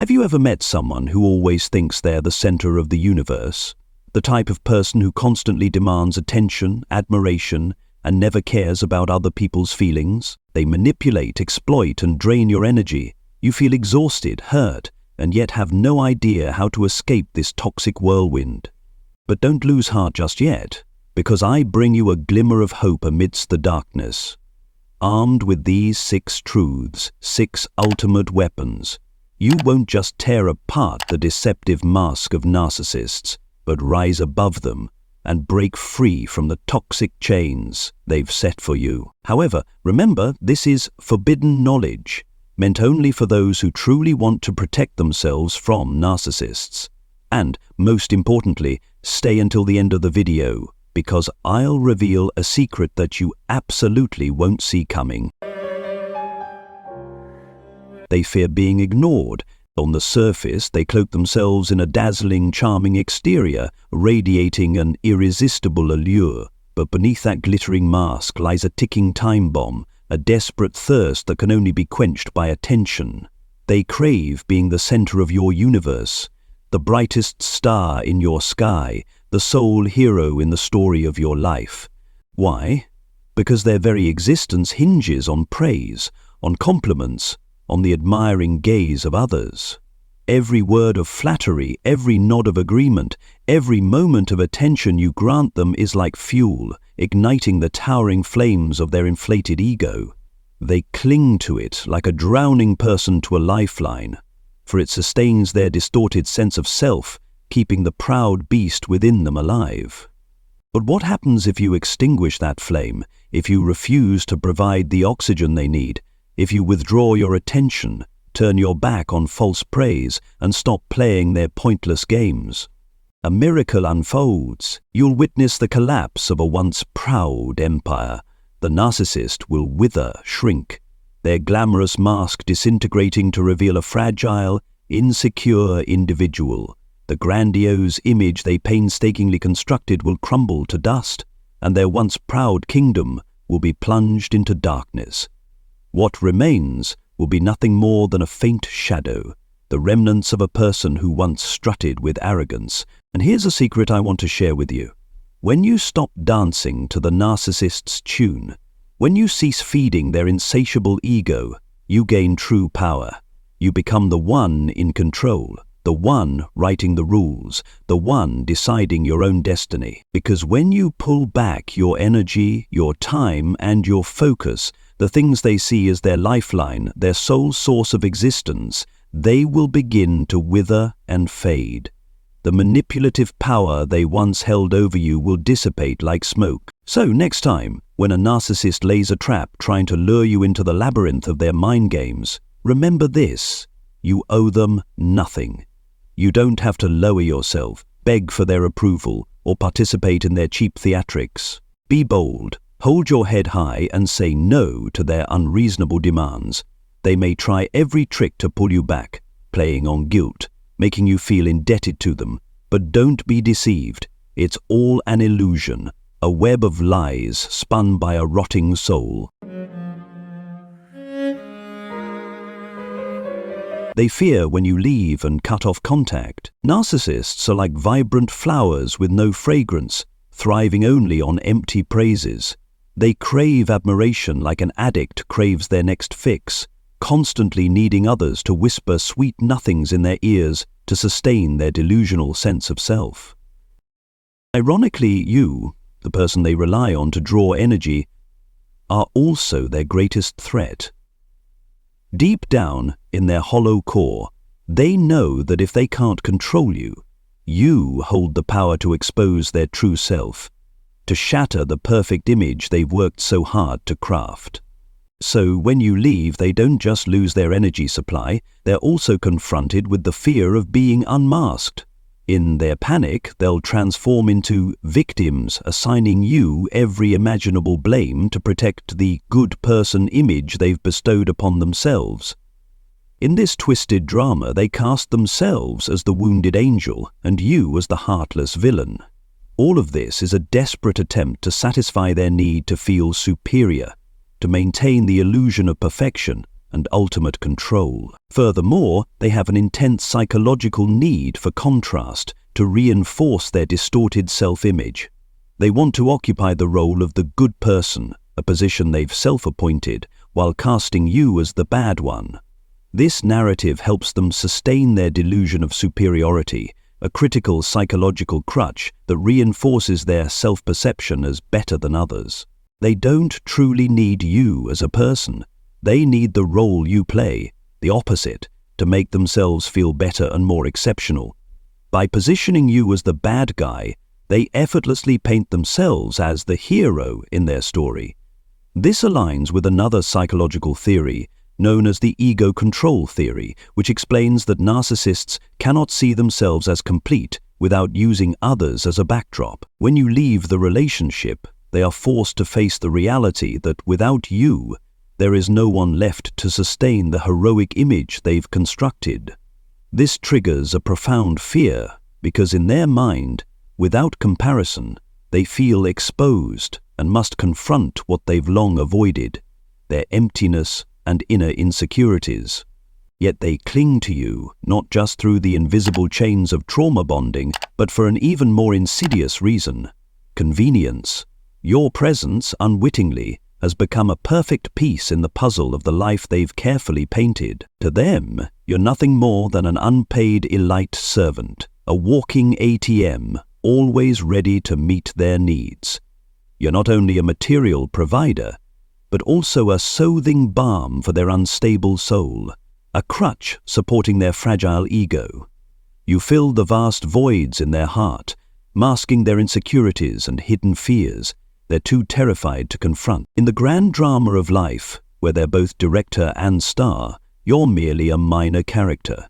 Have you ever met someone who always thinks they're the center of the universe? The type of person who constantly demands attention, admiration, and never cares about other people's feelings? They manipulate, exploit, and drain your energy. You feel exhausted, hurt, and yet have no idea how to escape this toxic whirlwind. But don't lose heart just yet, because I bring you a glimmer of hope amidst the darkness. Armed with these 6 truths, 6 ultimate weapons, you won't just tear apart the deceptive mask of narcissists, but rise above them and break free from the toxic chains they've set for you. However, remember, this is forbidden knowledge, meant only for those who truly want to protect themselves from narcissists. And, most importantly, stay until the end of the video, because I'll reveal a secret that you absolutely won't see coming. They fear being ignored. On the surface, they cloak themselves in a dazzling, charming exterior, radiating an irresistible allure. But beneath that glittering mask lies a ticking time bomb, a desperate thirst that can only be quenched by attention. They crave being the center of your universe, the brightest star in your sky, the sole hero in the story of your life. Why? Because their very existence hinges on praise, on compliments, on the admiring gaze of others. Every word of flattery, every nod of agreement, every moment of attention you grant them is like fuel, igniting the towering flames of their inflated ego. They cling to it like a drowning person to a lifeline, for it sustains their distorted sense of self, keeping the proud beast within them alive. But what happens if you extinguish that flame, if you refuse to provide the oxygen they need, if you withdraw your attention, turn your back on false praise, and stop playing their pointless games? A miracle unfolds. You'll witness the collapse of a once proud empire. The narcissist will wither, shrink, their glamorous mask disintegrating to reveal a fragile, insecure individual. The grandiose image they painstakingly constructed will crumble to dust, and their once proud kingdom will be plunged into darkness. What remains will be nothing more than a faint shadow, the remnants of a person who once strutted with arrogance. And here's a secret I want to share with you. When you stop dancing to the narcissist's tune, when you cease feeding their insatiable ego, you gain true power. You become the one in control, the one writing the rules, the one deciding your own destiny. Because when you pull back your energy, your time, and your focus, the things they see as their lifeline, their sole source of existence, they will begin to wither and fade. The manipulative power they once held over you will dissipate like smoke. So next time, when a narcissist lays a trap trying to lure you into the labyrinth of their mind games, remember this: you owe them nothing. You don't have to lower yourself, beg for their approval, or participate in their cheap theatrics. Be bold. Hold your head high and say no to their unreasonable demands. They may try every trick to pull you back, playing on guilt, making you feel indebted to them. But don't be deceived. It's all an illusion, a web of lies spun by a rotting soul. They fear when you leave and cut off contact. Narcissists are like vibrant flowers with no fragrance, thriving only on empty praises. They crave admiration like an addict craves their next fix, constantly needing others to whisper sweet nothings in their ears to sustain their delusional sense of self. Ironically, you, the person they rely on to draw energy, are also their greatest threat. Deep down in their hollow core, they know that if they can't control you, you hold the power to expose their true self, to shatter the perfect image they've worked so hard to craft. So when you leave, they don't just lose their energy supply, they're also confronted with the fear of being unmasked. In their panic, they'll transform into victims, assigning you every imaginable blame to protect the good person image they've bestowed upon themselves. In this twisted drama, they cast themselves as the wounded angel and you as the heartless villain. All of this is a desperate attempt to satisfy their need to feel superior, to maintain the illusion of perfection, and ultimate control. Furthermore, they have an intense psychological need for contrast to reinforce their distorted self-image. They want to occupy the role of the good person, a position they've self-appointed, while casting you as the bad one. This narrative helps them sustain their delusion of superiority, a critical psychological crutch that reinforces their self-perception as better than others. They don't truly need you as a person. They need the role you play, the opposite, to make themselves feel better and more exceptional. By positioning you as the bad guy, they effortlessly paint themselves as the hero in their story. This aligns with another psychological theory known as the ego control theory, which explains that narcissists cannot see themselves as complete without using others as a backdrop. When you leave the relationship, they are forced to face the reality that without you, there is no one left to sustain the heroic image they've constructed. This triggers a profound fear because in their mind, without comparison, they feel exposed and must confront what they've long avoided, their emptiness and inner insecurities. Yet they cling to you, not just through the invisible chains of trauma bonding, but for an even more insidious reason: convenience. Your presence, unwittingly, has become a perfect piece in the puzzle of the life they've carefully painted. To them, you're nothing more than an unpaid elite servant, a walking ATM, always ready to meet their needs. You're not only a material provider, but also a soothing balm for their unstable soul, a crutch supporting their fragile ego. You fill the vast voids in their heart, masking their insecurities and hidden fears they're too terrified to confront. In the grand drama of life, where they're both director and star, you're merely a minor character,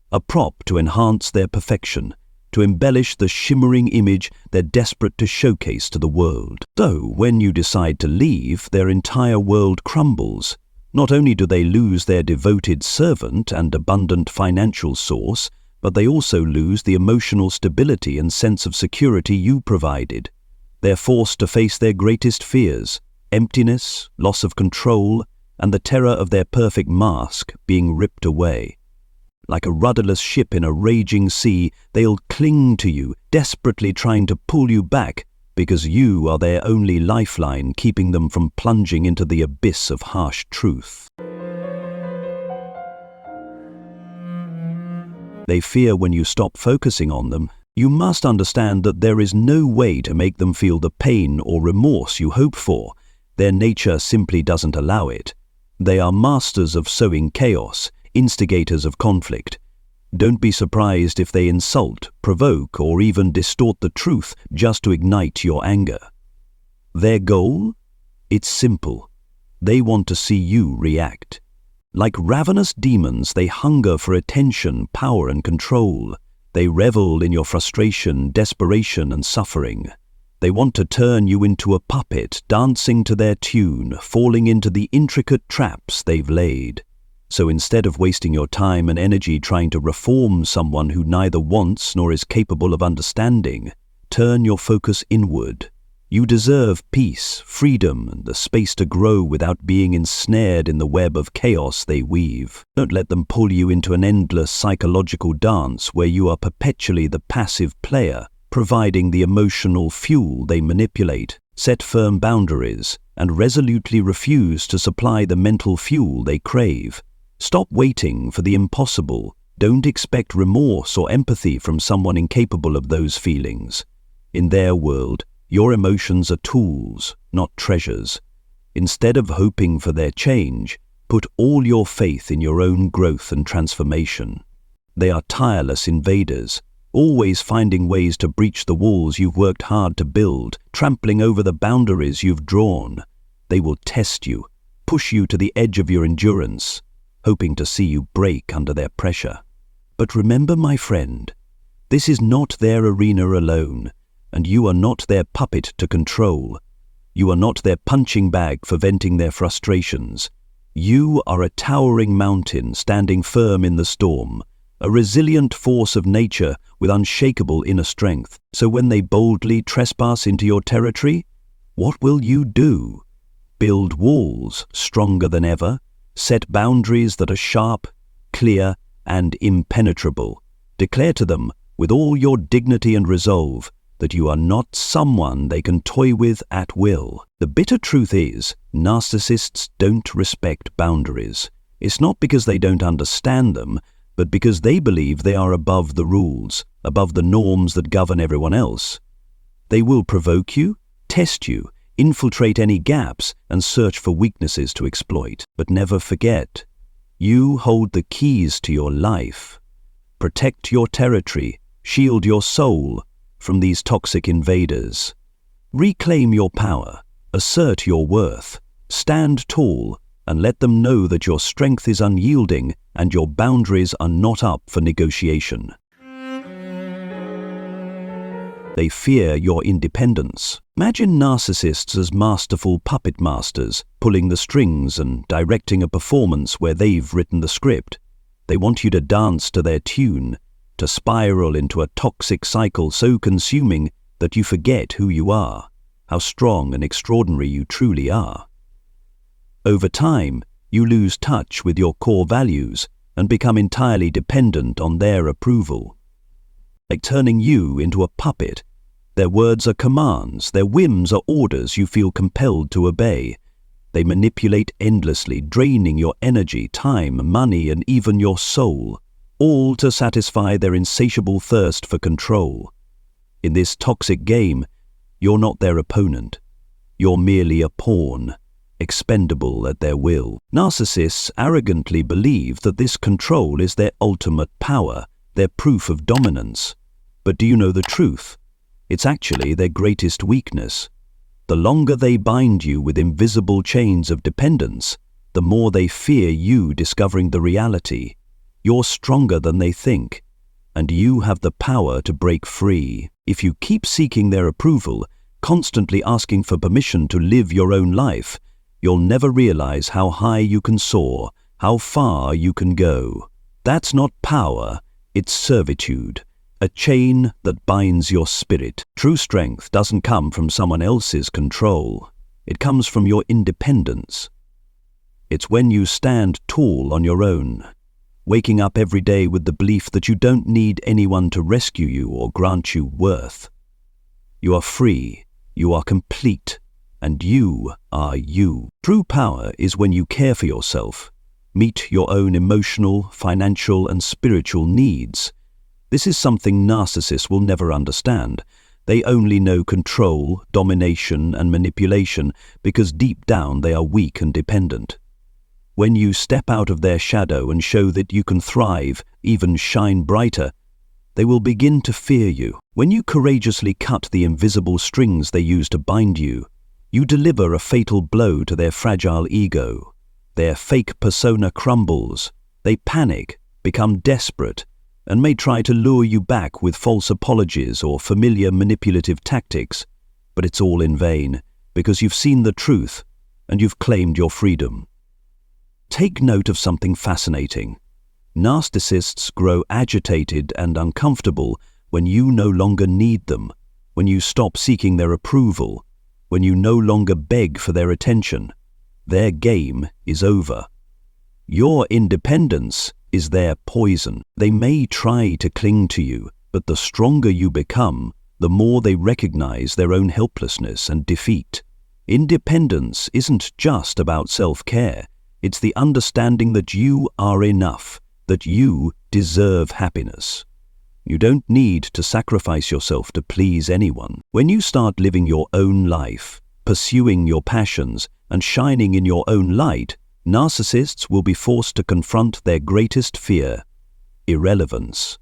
a prop to enhance their perfection, to embellish the shimmering image they're desperate to showcase to the world. So, when you decide to leave, their entire world crumbles. Not only do they lose their devoted servant and abundant financial source, but they also lose the emotional stability and sense of security you provided. They're forced to face their greatest fears: emptiness, loss of control, and the terror of their perfect mask being ripped away. Like a rudderless ship in a raging sea, they'll cling to you, desperately trying to pull you back, because you are their only lifeline, keeping them from plunging into the abyss of harsh truth. They fear when you stop focusing on them. You must understand that there is no way to make them feel the pain or remorse you hope for. Their nature simply doesn't allow it. They are masters of sowing chaos, instigators of conflict. Don't be surprised if they insult, provoke, or even distort the truth just to ignite your anger. Their goal? It's simple. They want to see you react. Like ravenous demons, they hunger for attention, power, and control. They revel in your frustration, desperation, and suffering. They want to turn you into a puppet, dancing to their tune, falling into the intricate traps they've laid. So instead of wasting your time and energy trying to reform someone who neither wants nor is capable of understanding, turn your focus inward. You deserve peace, freedom, and the space to grow without being ensnared in the web of chaos they weave. Don't let them pull you into an endless psychological dance where you are perpetually the passive player, providing the emotional fuel they manipulate. Set firm boundaries and resolutely refuse to supply the mental fuel they crave. Stop waiting for the impossible. Don't expect remorse or empathy from someone incapable of those feelings. In their world, your emotions are tools, not treasures. Instead of hoping for their change, put all your faith in your own growth and transformation. They are tireless invaders, always finding ways to breach the walls you've worked hard to build, trampling over the boundaries you've drawn. They will test you, push you to the edge of your endurance, hoping to see you break under their pressure. But remember, my friend, this is not their arena alone, and you are not their puppet to control. You are not their punching bag for venting their frustrations. You are a towering mountain standing firm in the storm, a resilient force of nature with unshakable inner strength. So when they boldly trespass into your territory, what will you do? Build walls stronger than ever? Set boundaries that are sharp, clear, and impenetrable. Declare to them, with all your dignity and resolve, that you are not someone they can toy with at will. The bitter truth is, narcissists don't respect boundaries. It's not because they don't understand them, but because they believe they are above the rules, above the norms that govern everyone else. They will provoke you, test you, infiltrate any gaps, and search for weaknesses to exploit. But never forget, you hold the keys to your life. Protect your territory, shield your soul from these toxic invaders. Reclaim your power, assert your worth, stand tall, and let them know that your strength is unyielding and your boundaries are not up for negotiation. They fear your independence. Imagine narcissists as masterful puppet masters, pulling the strings and directing a performance where they've written the script. They want you to dance to their tune, to spiral into a toxic cycle so consuming that you forget who you are, how strong and extraordinary you truly are. Over time, you lose touch with your core values and become entirely dependent on their approval. Like turning you into a puppet. Their words are commands, their whims are orders you feel compelled to obey. They manipulate endlessly, draining your energy, time, money, and even your soul, all to satisfy their insatiable thirst for control. In this toxic game, you're not their opponent. You're merely a pawn, expendable at their will. Narcissists arrogantly believe that this control is their ultimate power, their proof of dominance. But do you know the truth? It's actually their greatest weakness. The longer they bind you with invisible chains of dependence, the more they fear you discovering the reality. You're stronger than they think, and you have the power to break free. If you keep seeking their approval, constantly asking for permission to live your own life, you'll never realize how high you can soar, how far you can go. That's not power, it's servitude. A chain that binds your spirit. True strength doesn't come from someone else's control. It comes from your independence. It's when you stand tall on your own, waking up every day with the belief that you don't need anyone to rescue you or grant you worth. You are free, you are complete, and you are you. True power is when you care for yourself, meet your own emotional, financial, and spiritual needs. This is something narcissists will never understand. They only know control, domination, and manipulation because deep down they are weak and dependent. When you step out of their shadow and show that you can thrive, even shine brighter, they will begin to fear you. When you courageously cut the invisible strings they use to bind you, you deliver a fatal blow to their fragile ego. Their fake persona crumbles. They panic, become desperate, and may try to lure you back with false apologies or familiar manipulative tactics, but it's all in vain, because you've seen the truth and you've claimed your freedom. Take note of something fascinating. Narcissists grow agitated and uncomfortable when you no longer need them, when you stop seeking their approval, when you no longer beg for their attention. Their game is over. Your independence is their poison. They may try to cling to you, but the stronger you become, the more they recognize their own helplessness and defeat. Independence isn't just about self-care. It's the understanding that you are enough, that you deserve happiness. You don't need to sacrifice yourself to please anyone. When you start living your own life, pursuing your passions, and shining in your own light, narcissists will be forced to confront their greatest fear, irrelevance.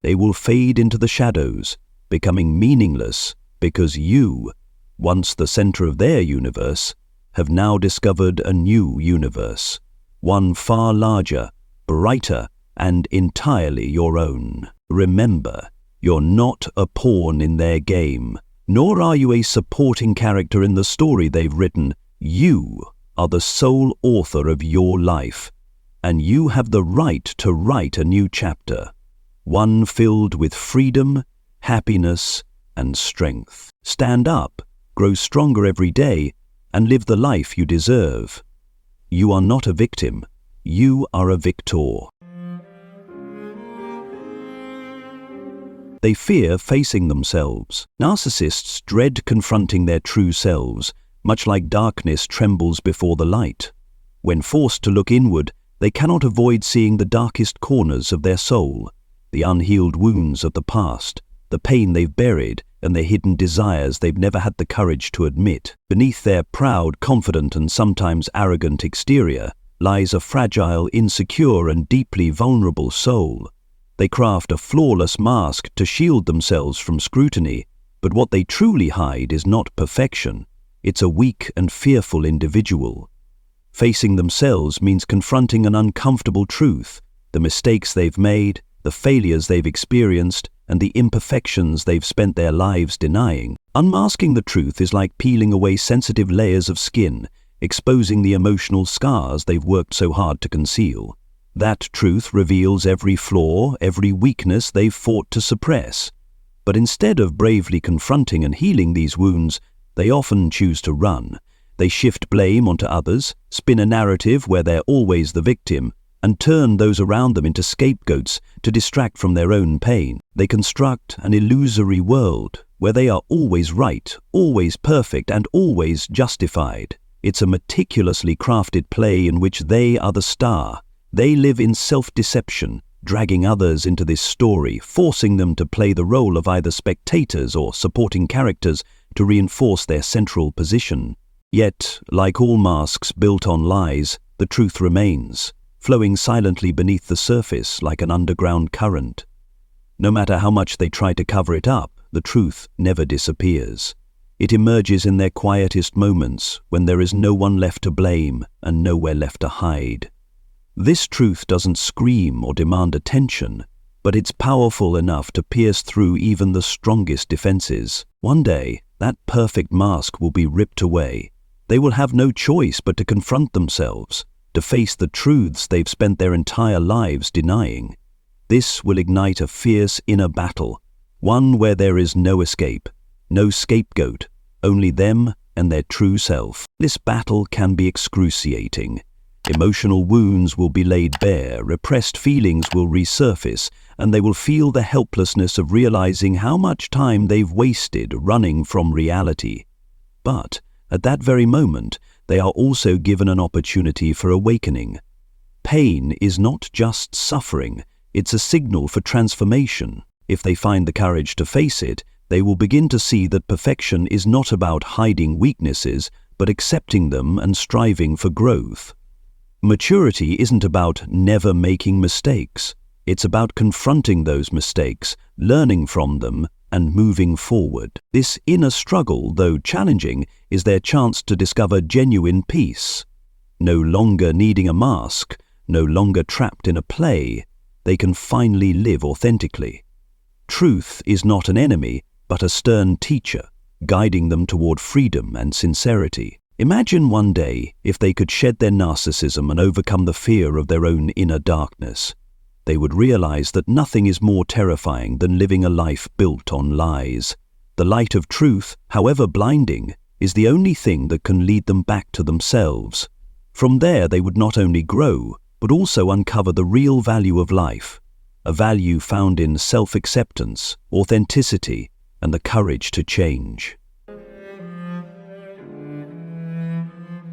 They will fade into the shadows, becoming meaningless because you, once the center of their universe, have now discovered a new universe, one far larger, brighter, and entirely your own. Remember, you're not a pawn in their game, nor are you a supporting character in the story they've written. You are the sole author of your life, and you have the right to write a new chapter, one filled with freedom, happiness, and strength. Stand up, grow stronger every day, and live the life you deserve. You are not a victim. You are a victor. They fear facing themselves. Narcissists dread confronting their true selves, much like darkness trembles before the light. When forced to look inward, they cannot avoid seeing the darkest corners of their soul, the unhealed wounds of the past, the pain they've buried, and their hidden desires they've never had the courage to admit. Beneath their proud, confident, and sometimes arrogant exterior lies a fragile, insecure, and deeply vulnerable soul. They craft a flawless mask to shield themselves from scrutiny, but what they truly hide is not perfection. It's a weak and fearful individual. Facing themselves means confronting an uncomfortable truth, the mistakes they've made, the failures they've experienced, and the imperfections they've spent their lives denying. Unmasking the truth is like peeling away sensitive layers of skin, exposing the emotional scars they've worked so hard to conceal. That truth reveals every flaw, every weakness they've fought to suppress. But instead of bravely confronting and healing these wounds, they often choose to run. They shift blame onto others, spin a narrative where they're always the victim, and turn those around them into scapegoats to distract from their own pain. They construct an illusory world where they are always right, always perfect, and always justified. It's a meticulously crafted play in which they are the star. They live in self-deception, dragging others into this story, forcing them to play the role of either spectators or supporting characters to reinforce their central position. Yet, like all masks built on lies, the truth remains, flowing silently beneath the surface like an underground current. No matter how much they try to cover it up, the truth never disappears. It emerges in their quietest moments, when there is no one left to blame and nowhere left to hide. This truth doesn't scream or demand attention, but it's powerful enough to pierce through even the strongest defenses. One day, that perfect mask will be ripped away. They will have no choice but to confront themselves, to face the truths they've spent their entire lives denying. This will ignite a fierce inner battle, one where there is no escape, no scapegoat, only them and their true self. This battle can be excruciating. Emotional wounds will be laid bare, repressed feelings will resurface, and they will feel the helplessness of realizing how much time they've wasted running from reality. But at that very moment, they are also given an opportunity for awakening. Pain is not just suffering, it's a signal for transformation. If they find the courage to face it, they will begin to see that perfection is not about hiding weaknesses, but accepting them and striving for growth. Maturity isn't about never making mistakes. It's about confronting those mistakes, learning from them, and moving forward. This inner struggle, though challenging, is their chance to discover genuine peace. No longer needing a mask, no longer trapped in a play, they can finally live authentically. Truth is not an enemy, but a stern teacher, guiding them toward freedom and sincerity. Imagine one day if they could shed their narcissism and overcome the fear of their own inner darkness. They would realize that nothing is more terrifying than living a life built on lies. The light of truth, however blinding, is the only thing that can lead them back to themselves. From there they would not only grow, but also uncover the real value of life, a value found in self-acceptance, authenticity, and the courage to change.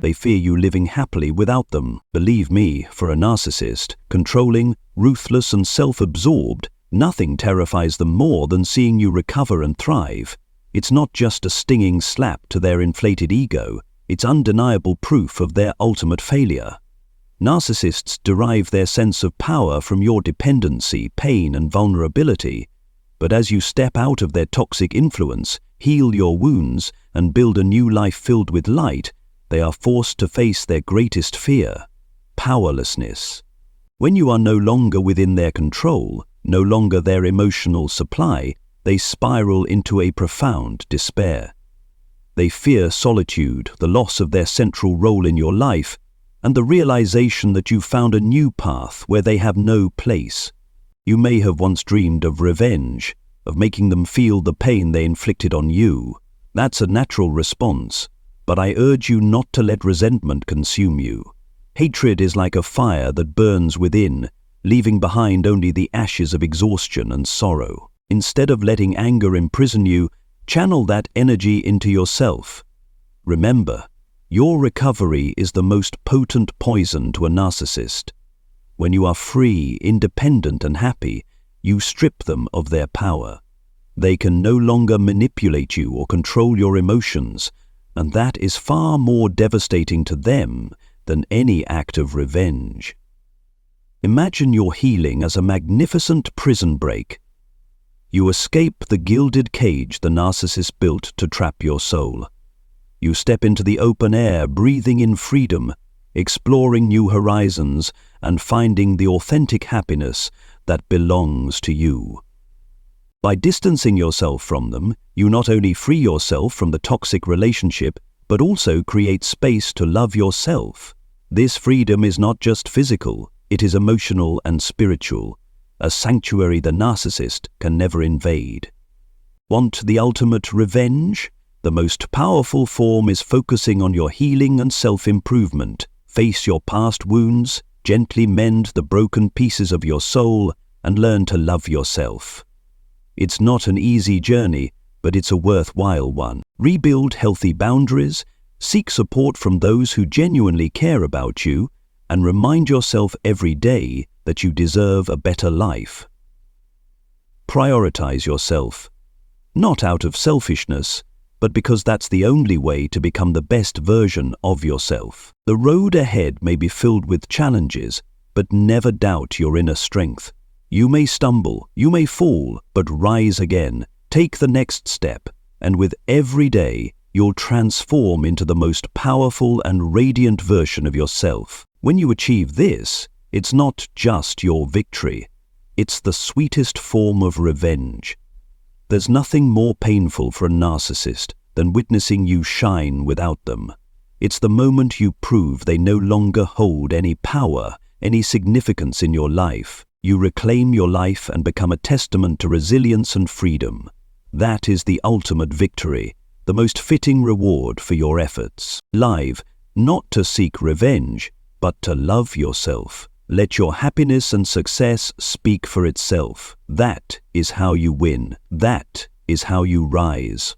They fear you living happily without them. Believe me, for a narcissist, controlling, ruthless, and self-absorbed, nothing terrifies them more than seeing you recover and thrive. It's not just a stinging slap to their inflated ego, it's undeniable proof of their ultimate failure. Narcissists derive their sense of power from your dependency, pain, and vulnerability. But as you step out of their toxic influence, heal your wounds, and build a new life filled with light, they are forced to face their greatest fear, powerlessness. When you are no longer within their control, no longer their emotional supply, they spiral into a profound despair. They fear solitude, the loss of their central role in your life, and the realization that you've found a new path where they have no place. You may have once dreamed of revenge, of making them feel the pain they inflicted on you. That's a natural response. But I urge you not to let resentment consume you. Hatred is like a fire that burns within, leaving behind only the ashes of exhaustion and sorrow. Instead of letting anger imprison you, channel that energy into yourself. Remember, your recovery is the most potent poison to a narcissist. When you are free, independent, and happy, you strip them of their power. They can no longer manipulate you or control your emotions, and that is far more devastating to them than any act of revenge. Imagine your healing as a magnificent prison break. You escape the gilded cage the narcissist built to trap your soul. You step into the open air, breathing in freedom, exploring new horizons, and finding the authentic happiness that belongs to you. By distancing yourself from them, you not only free yourself from the toxic relationship, but also create space to love yourself. This freedom is not just physical, it is emotional and spiritual, a sanctuary the narcissist can never invade. Want the ultimate revenge? The most powerful form is focusing on your healing and self-improvement. Face your past wounds, gently mend the broken pieces of your soul, and learn to love yourself. It's not an easy journey, but it's a worthwhile one. Rebuild healthy boundaries, seek support from those who genuinely care about you, and remind yourself every day that you deserve a better life. Prioritize yourself, not out of selfishness, but because that's the only way to become the best version of yourself. The road ahead may be filled with challenges, but never doubt your inner strength. You may stumble, you may fall, but rise again. Take the next step, and with every day, you'll transform into the most powerful and radiant version of yourself. When you achieve this, it's not just your victory. It's the sweetest form of revenge. There's nothing more painful for a narcissist than witnessing you shine without them. It's the moment you prove they no longer hold any power, any significance in your life. You reclaim your life and become a testament to resilience and freedom. That is the ultimate victory, the most fitting reward for your efforts. Live, not to seek revenge, but to love yourself. Let your happiness and success speak for itself. That is how you win. That is how you rise.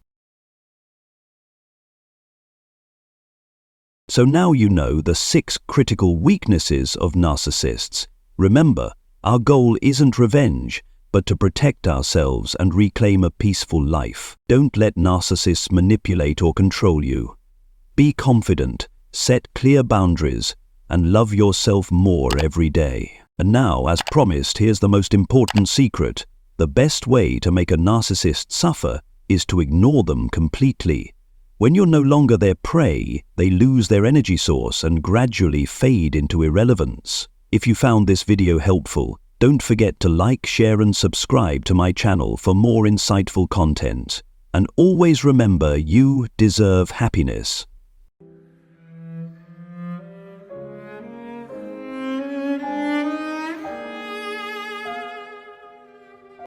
So now you know the 6 critical weaknesses of narcissists. Remember, our goal isn't revenge, but to protect ourselves and reclaim a peaceful life. Don't let narcissists manipulate or control you. Be confident, set clear boundaries, and love yourself more every day. And now, as promised, here's the most important secret. The best way to make a narcissist suffer is to ignore them completely. When you're no longer their prey, they lose their energy source and gradually fade into irrelevance. If you found this video helpful, don't forget to like, share, and subscribe to my channel for more insightful content. And always remember, you deserve happiness.